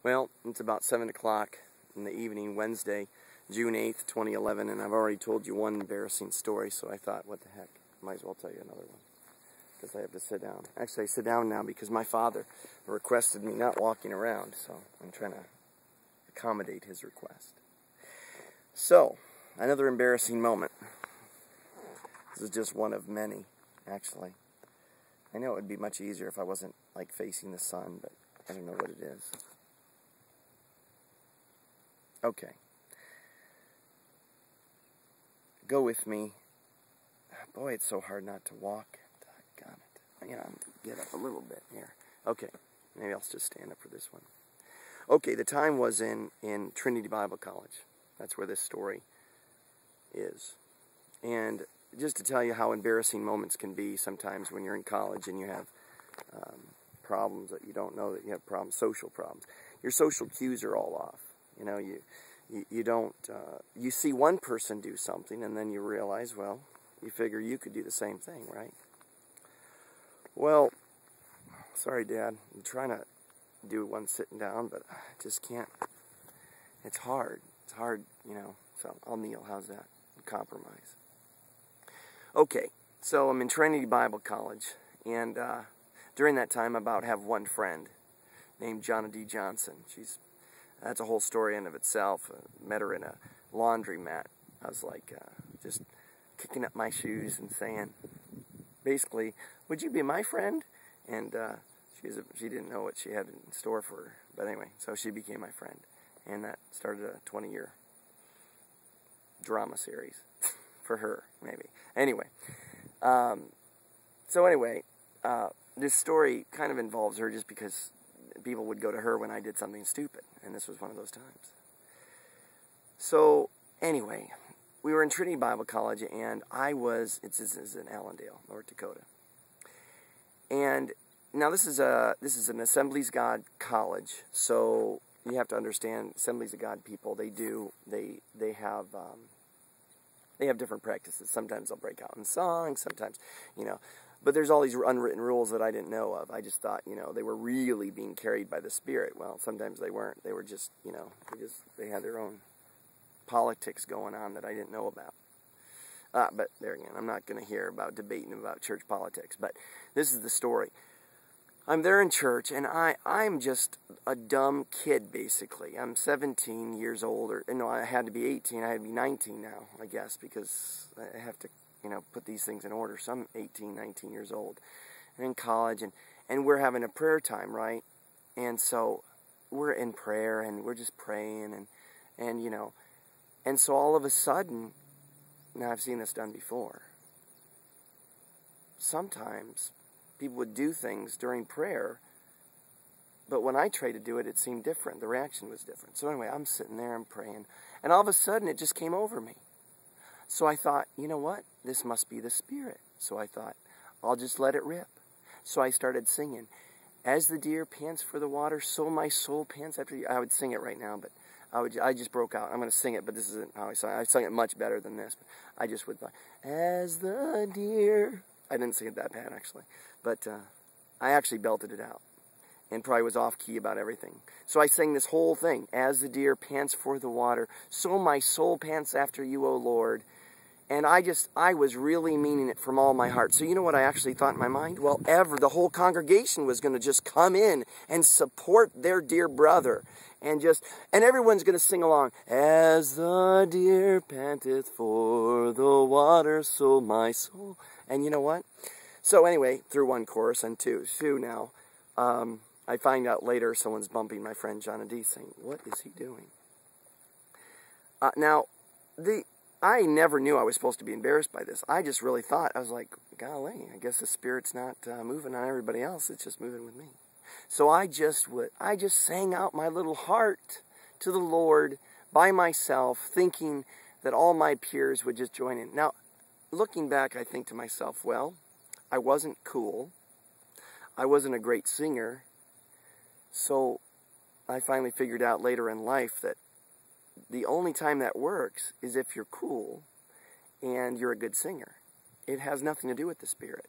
Well, it's about 7 o'clock in the evening, Wednesday, June 8th, 2011, and I've already told you one embarrassing story, so I thought, what the heck, might as well tell you another one, because I have to sit down. Actually, I sit down now because my father requested me not walking around, so I'm trying to accommodate his request. So, another embarrassing moment. This is just one of many, actually. I know it would be much easier if I wasn't, like, facing the sun, but I don't know what it is. Okay. Go with me. Boy, it's so hard not to walk. Got it. You know, get up a little bit here. Okay. Maybe I'll just stand up for this one. Okay, the time was in Trinity Bible College. That's where this story is. And just to tell you how embarrassing moments can be sometimes when you're in college and you have problems that you don't know that you have problems, social problems. Your social cues are all off. You know, you don't, you see one person do something and then you realize, well, you figure you could do the same thing, right? Well, sorry, Dad. I'm trying to do one sitting down, but I just can't. It's hard. It's hard, you know, so I'll kneel. How's that? Compromise. Okay, so I'm in Trinity Bible College, and during that time, I about have one friend named Johnna D. Johnson. That's a whole story in of itself. Met her in a laundromat. I was like, just kicking up my shoes and saying, basically, would you be my friend? And she didn't know what she had in store for her. But anyway, so she became my friend. And that started a 20-year drama series for her, maybe. Anyway, this story kind of involves her just because people would go to her when I did something stupid, and this was one of those times. So, anyway, we were in Trinity Bible College, and this is in Allendale, North Dakota. And now this is an Assemblies of God college, so you have to understand Assemblies of God people, they have different practices. Sometimes they'll break out in songs, sometimes, you know, but there's all these unwritten rules that I didn't know of. I just thought, you know, they were really being carried by the Spirit. Well, sometimes they weren't. They were just, you know, they had their own politics going on that I didn't know about. But there again, I'm not going to hear about debating about church politics. But this is the story. I'm there in church, and I'm just a dumb kid, basically. I'm 17 years old, I had to be 18. I had to be 19 now, I guess, because I have to, you know, put these things in order. So I'm 18, 19 years old, and in college, and we're having a prayer time, right? And so we're in prayer, and we're just praying, and you know, and so all of a sudden, now I've seen this done before. Sometimes people would do things during prayer, but when I tried to do it, it seemed different. The reaction was different. So anyway, I'm sitting there, I'm praying, and all of a sudden, it just came over me. So I thought, you know what? This must be the Spirit. So I thought, I'll just let it rip. So I started singing, as the deer pants for the water, so my soul pants after you. I would sing it right now, but I just broke out. I'm going to sing it, but this isn't how I sung it. I sung it much better than this. But I just would, as the deer. I didn't sing it that bad, actually. But I actually belted it out. And probably was off-key about everything. So I sang this whole thing. As the deer pants for the water, so my soul pants after you, O Lord. And I was really meaning it from all my heart. So you know what I actually thought in my mind? Well, the whole congregation was going to just come in and support their dear brother. And everyone's going to sing along. As the deer panteth for the water, so my soul. And you know what? So anyway, through one chorus and two now, I find out later someone's bumping my friend Johnna D, saying, what is he doing? I never knew I was supposed to be embarrassed by this. I just really thought, I was like, golly, I guess the Spirit's not moving on everybody else. It's just moving with me. So I just sang out my little heart to the Lord by myself, thinking that all my peers would just join in. Now, looking back, I think to myself, well, I wasn't cool. I wasn't a great singer. So I finally figured out later in life that the only time that works is if you're cool and you're a good singer. It has nothing to do with the Spirit.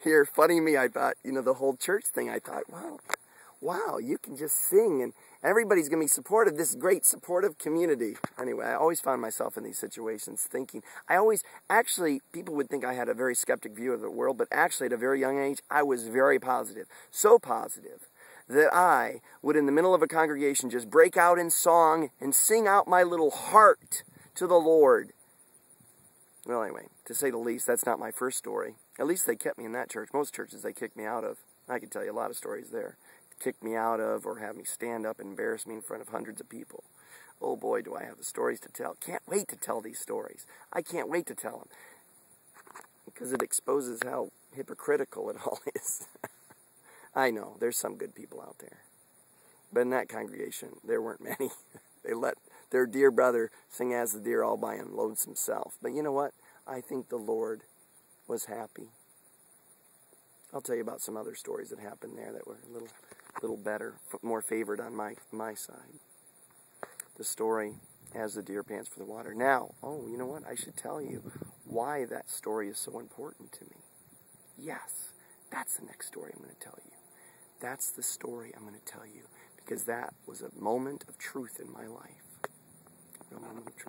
Here, funny me, I thought, you know, the whole church thing, I thought, well, wow, you can just sing and everybody's going to be supportive. This great supportive community. Anyway, I always found myself in these situations thinking, actually, people would think I had a very skeptic view of the world, but actually at a very young age, I was very positive. So positive that I would, in the middle of a congregation, just break out in song and sing out my little heart to the Lord. Well, anyway, to say the least, that's not my first story. At least they kept me in that church. Most churches they kicked me out of. I could tell you a lot of stories there. Kick me out of or have me stand up and embarrass me in front of hundreds of people. Oh boy, do I have the stories to tell. Can't wait to tell these stories. I can't wait to tell them. Because it exposes how hypocritical it all is. I know, there's some good people out there. But in that congregation, there weren't many. They let their dear brother sing as the deer all by him, lonesome self. But you know what? I think the Lord was happy. I'll tell you about some other stories that happened there that were a little better, more favored on my side. The story, as the deer pants for the water. Now, oh, you know what? I should tell you why that story is so important to me. Yes, that's the next story I'm going to tell you. That's the story I'm going to tell you, because that was a moment of truth in my life. A moment of truth.